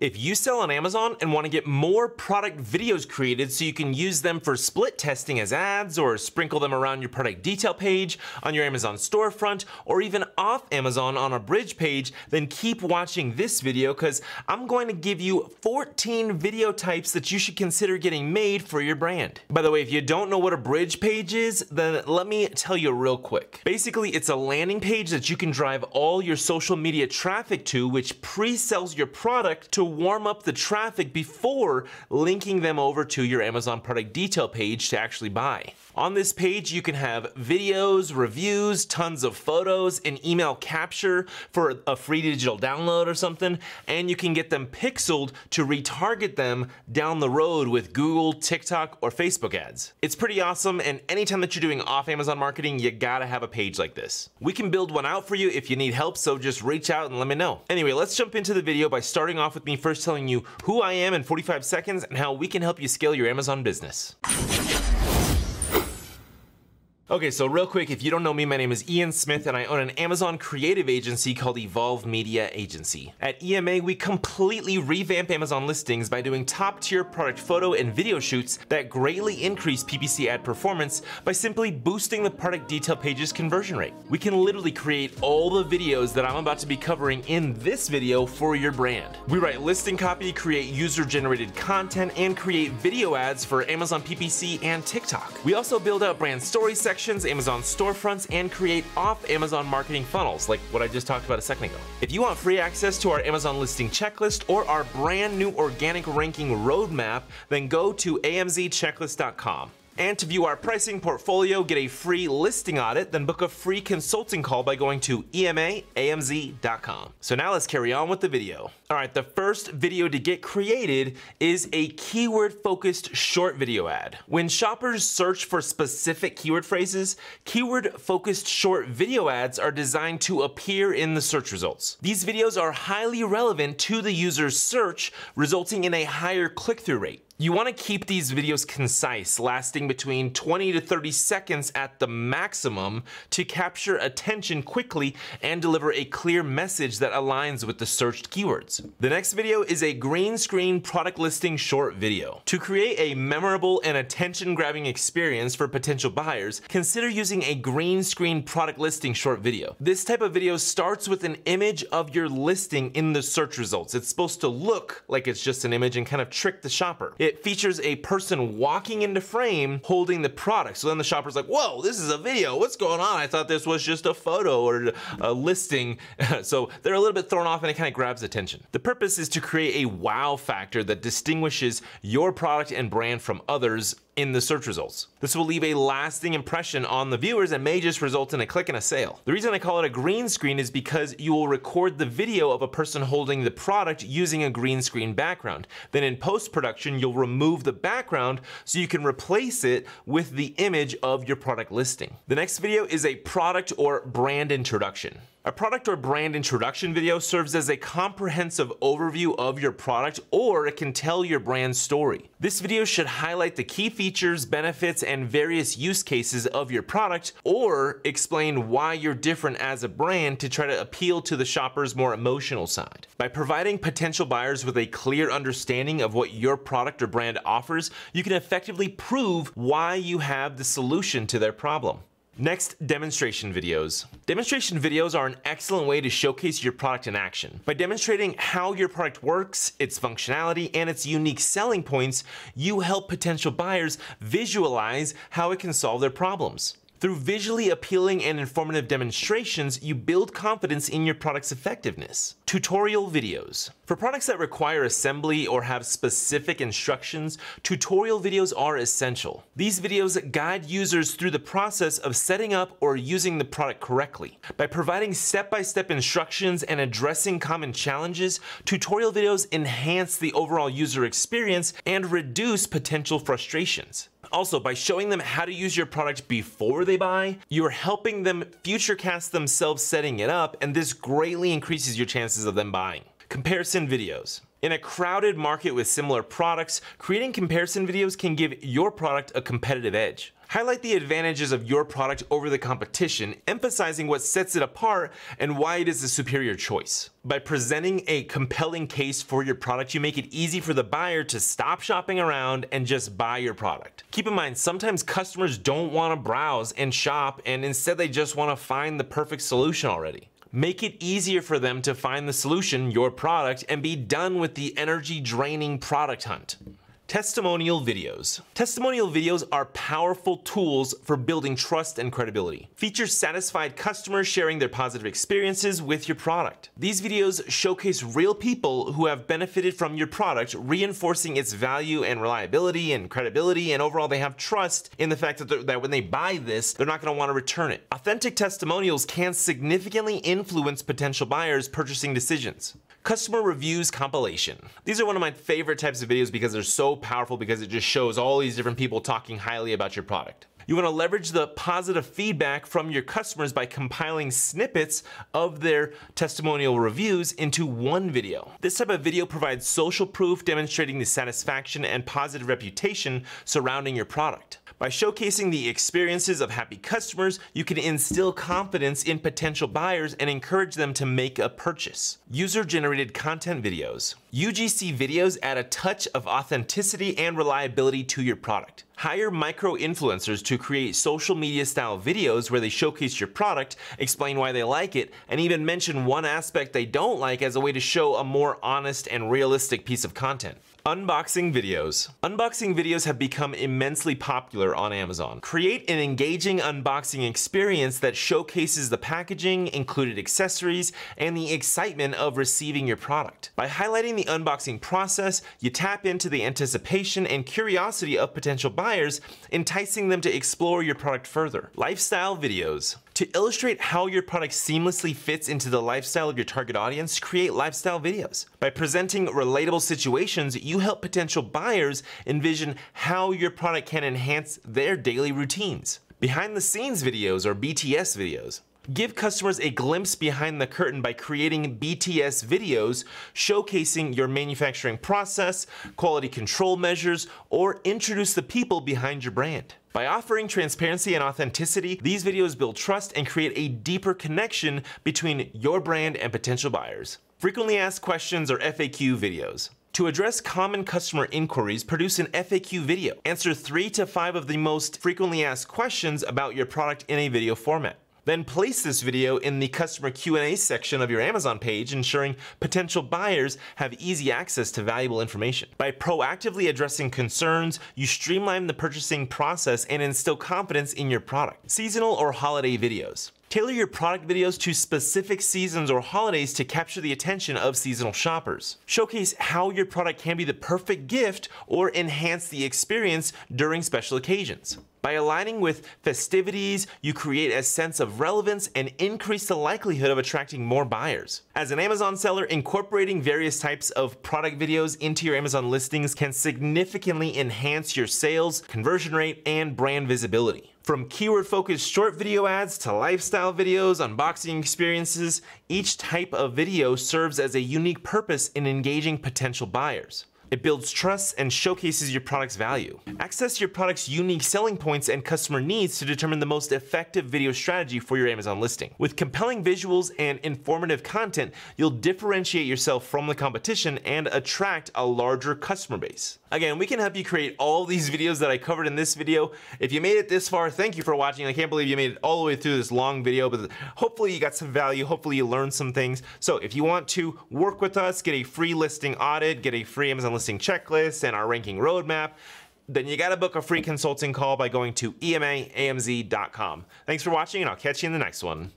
If you sell on Amazon and want to get more product videos created so you can use them for split testing as ads or sprinkle them around your product detail page, on your Amazon storefront, or even off Amazon on a bridge page, then keep watching this video because I'm going to give you 14 video types that you should consider getting made for your brand. By the way, if you don't know what a bridge page is, then let me tell you real quick. Basically, it's a landing page that you can drive all your social media traffic to, which pre-sells your product to warm up the traffic before linking them over to your Amazon product detail page to actually buy. On this page, you can have videos, reviews, tons of photos, an email capture for a free digital download or something, and you can get them pixeled to retarget them down the road with Google, TikTok, or Facebook ads. It's pretty awesome, and anytime that you're doing off Amazon marketing, you gotta have a page like this. We can build one out for you if you need help, so just reach out and let me know. Anyway, let's jump into the video by starting off with me first telling you who I am in 45 seconds and how we can help you scale your Amazon business. Okay, so real quick, if you don't know me, my name is Ian Smith and I own an Amazon creative agency called Evolve Media Agency. At EMA, we completely revamp Amazon listings by doing top-tier product photo and video shoots that greatly increase PPC ad performance by simply boosting the product detail page's conversion rate. We can literally create all the videos that I'm about to be covering in this video for your brand. We write listing copy, create user-generated content, and create video ads for Amazon PPC and TikTok. We also build out brand story sections, Amazon storefronts, and create off Amazon marketing funnels, like what I just talked about a second ago. If you want free access to our Amazon listing checklist or our brand new organic ranking roadmap, then go to amzchecklist.com. And to view our pricing portfolio, get a free listing audit, then book a free consulting call by going to emaamz.com. So now let's carry on with the video. All right, the first video to get created is a keyword-focused short video ad. When shoppers search for specific keyword phrases, keyword-focused short video ads are designed to appear in the search results. These videos are highly relevant to the user's search, resulting in a higher click-through rate. You want to keep these videos concise, lasting between 20 to 30 seconds at the maximum to capture attention quickly and deliver a clear message that aligns with the searched keywords. The next video is a green screen product listing short video. To create a memorable and attention-grabbing experience for potential buyers, consider using a green screen product listing short video. This type of video starts with an image of your listing in the search results. It's supposed to look like it's just an image and kind of trick the shopper. It features a person walking into frame holding the product. So then the shopper's like, whoa, this is a video. What's going on? I thought this was just a photo or a listing. So they're a little bit thrown off and it kind of grabs attention. The purpose is to create a wow factor that distinguishes your product and brand from others in the search results. This will leave a lasting impression on the viewers and may just result in a click and a sale. The reason I call it a green screen is because you will record the video of a person holding the product using a green screen background. Then in post-production, you'll remove the background so you can replace it with the image of your product listing. The next video is a product or brand introduction. A product or brand introduction video serves as a comprehensive overview of your product, or it can tell your brand story. This video should highlight the key features, benefits, and various use cases of your product, or explain why you're different as a brand to try to appeal to the shopper's more emotional side. By providing potential buyers with a clear understanding of what your product or brand offers, you can effectively prove why you have the solution to their problem. Next, demonstration videos. Demonstration videos are an excellent way to showcase your product in action. By demonstrating how your product works, its functionality, and its unique selling points, you help potential buyers visualize how it can solve their problems. Through visually appealing and informative demonstrations, you build confidence in your product's effectiveness. Tutorial videos. For products that require assembly or have specific instructions, tutorial videos are essential. These videos guide users through the process of setting up or using the product correctly. By providing step-by-step instructions and addressing common challenges, tutorial videos enhance the overall user experience and reduce potential frustrations. Also, by showing them how to use your product before they buy, you're helping them futurecast themselves setting it up, and this greatly increases your chances of them buying. Comparison videos. In a crowded market with similar products, creating comparison videos can give your product a competitive edge. Highlight the advantages of your product over the competition, emphasizing what sets it apart and why it is the superior choice. By presenting a compelling case for your product, you make it easy for the buyer to stop shopping around and just buy your product. Keep in mind, sometimes customers don't want to browse and shop, and instead they just want to find the perfect solution already. Make it easier for them to find the solution, your product, and be done with the energy-draining product hunt. Testimonial videos. Testimonial videos are powerful tools for building trust and credibility. Feature satisfied customers sharing their positive experiences with your product. These videos showcase real people who have benefited from your product, reinforcing its value and reliability and credibility, and overall they have trust in the fact that when they buy this, they're not going to want to return it. Authentic testimonials can significantly influence potential buyers' purchasing decisions. Customer reviews compilation. These are one of my favorite types of videos because they're so powerful, because it just shows all these different people talking highly about your product. You want to leverage the positive feedback from your customers by compiling snippets of their testimonial reviews into one video. This type of video provides social proof demonstrating the satisfaction and positive reputation surrounding your product. By showcasing the experiences of happy customers, you can instill confidence in potential buyers and encourage them to make a purchase. User-generated content videos. UGC videos add a touch of authenticity and reliability to your product. Hire micro-influencers to create social media style videos where they showcase your product, explain why they like it, and even mention one aspect they don't like as a way to show a more honest and realistic piece of content. Unboxing videos. Unboxing videos have become immensely popular on Amazon. Create an engaging unboxing experience that showcases the packaging, included accessories, and the excitement of receiving your product. By highlighting the unboxing process, you tap into the anticipation and curiosity of potential buyers, enticing them to explore your product further. Lifestyle videos. To illustrate how your product seamlessly fits into the lifestyle of your target audience, create lifestyle videos. By presenting relatable situations, you help potential buyers envision how your product can enhance their daily routines. Behind the scenes videos, or BTS videos. Give customers a glimpse behind the curtain by creating BTS videos showcasing your manufacturing process, quality control measures, or introduce the people behind your brand. By offering transparency and authenticity, these videos build trust and create a deeper connection between your brand and potential buyers. Frequently asked questions, or FAQ videos. To address common customer inquiries, produce an FAQ video. Answer 3 to 5 of the most frequently asked questions about your product in a video format. Then place this video in the customer Q&A section of your Amazon page, ensuring potential buyers have easy access to valuable information. By proactively addressing concerns, you streamline the purchasing process and instill confidence in your product. Seasonal or holiday videos. Tailor your product videos to specific seasons or holidays to capture the attention of seasonal shoppers. Showcase how your product can be the perfect gift or enhance the experience during special occasions. By aligning with festivities, you create a sense of relevance and increase the likelihood of attracting more buyers. As an Amazon seller, incorporating various types of product videos into your Amazon listings can significantly enhance your sales, conversion rate, and brand visibility. From keyword-focused short video ads to lifestyle videos, unboxing experiences, each type of video serves as a unique purpose in engaging potential buyers. It builds trust and showcases your product's value. Access your product's unique selling points and customer needs to determine the most effective video strategy for your Amazon listing. With compelling visuals and informative content, you'll differentiate yourself from the competition and attract a larger customer base. Again, we can help you create all these videos that I covered in this video. If you made it this far, thank you for watching. I can't believe you made it all the way through this long video, but hopefully you got some value. Hopefully you learned some things. So if you want to work with us, get a free listing audit, get a free Amazon listing checklist, and our ranking roadmap, then you gotta book a free consulting call by going to emaamz.com. Thanks for watching, and I'll catch you in the next one.